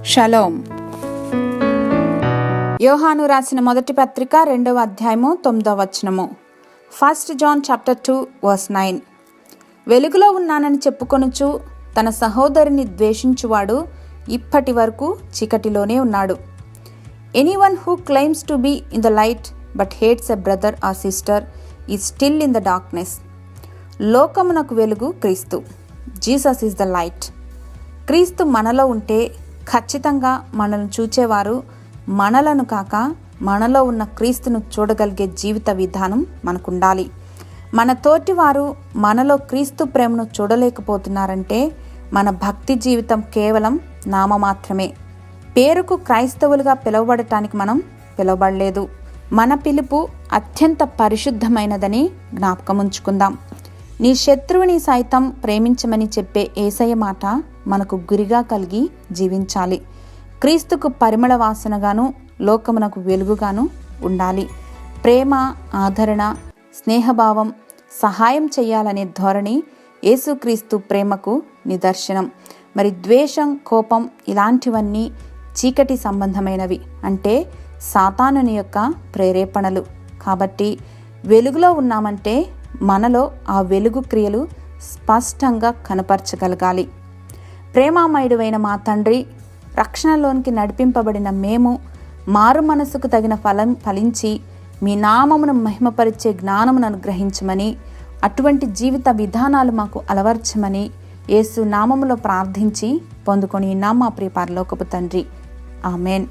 Shalom. యోహాను రాసిన మొదటి పత్రిక 2వ అధ్యాయము 9వ వచనము. 1 John chapter 2 verse 9. వెలుగులో ఉన్నానని చెప్పుకొనుచు తన సహోదరుని ద్వేషించువాడు ఇప్పటి వరకు చీకటిలోనే ఉన్నాడు. Anyone who claims to be in the light but hates a brother or sister is still in the darkness. లోకమునకు వెలుగు క్రీస్తు. Jesus is the light. క్రీస్తు మనలో ఉంటే ఖచ్చితంగా మనల్ని చూచేవారు మనలను కాక మనలో ఉన్న క్రీస్తును చూడగలిగే జీవిత విధానం మనకుండాలి. మన తోటివారు మనలో క్రీస్తు ప్రేమను చూడలేకపోతున్నారంటే మన భక్తి జీవితం కేవలం నామమాత్రమే. పేరుకు క్రైస్తవులుగా పిలువబడటానికి మనం పిలువబడలేదు. మన పిలుపు అత్యంత పరిశుద్ధమైనదని జ్ఞాపకం ఉంచుకుందాం. నీ శత్రువుని సైతం ప్రేమించమని చెప్పే యేసయ్య మాట మనకు గురిగా కలిగి జీవించాలి. క్రీస్తుకు పరిమళ వాసనగాను లోకమునకు వెలుగుగాను ఉండాలి. ప్రేమ, ఆదరణ, స్నేహభావం, సహాయం చేయాలనే ధోరణి యేసుక్రీస్తు ప్రేమకు నిదర్శనం. మరి ద్వేషం, కోపం ఇలాంటివన్నీ చీకటి సంబంధమైనవి, అంటే సాతానుని యొక్క ప్రేరేపణలు. కాబట్టి వెలుగులో ఉన్నామంటే మనలో ఆ వెలుగు క్రియలు స్పష్టంగా కనపరచగలగాలి. ప్రేమామయుడైన మా తండ్రి, రక్షణలోనికి నడిపింపబడిన మేము మారు మనసుకు తగిన ఫలించి మీ నామమును మహిమపరిచే జ్ఞానమును అనుగ్రహించమని, అటువంటి జీవిత విధానాలు మాకు అలవర్చమని యేసు నామములో ప్రార్థించి పొందుకొని మా ప్రియ పరలోకపు తండ్రి. ఆమెన్.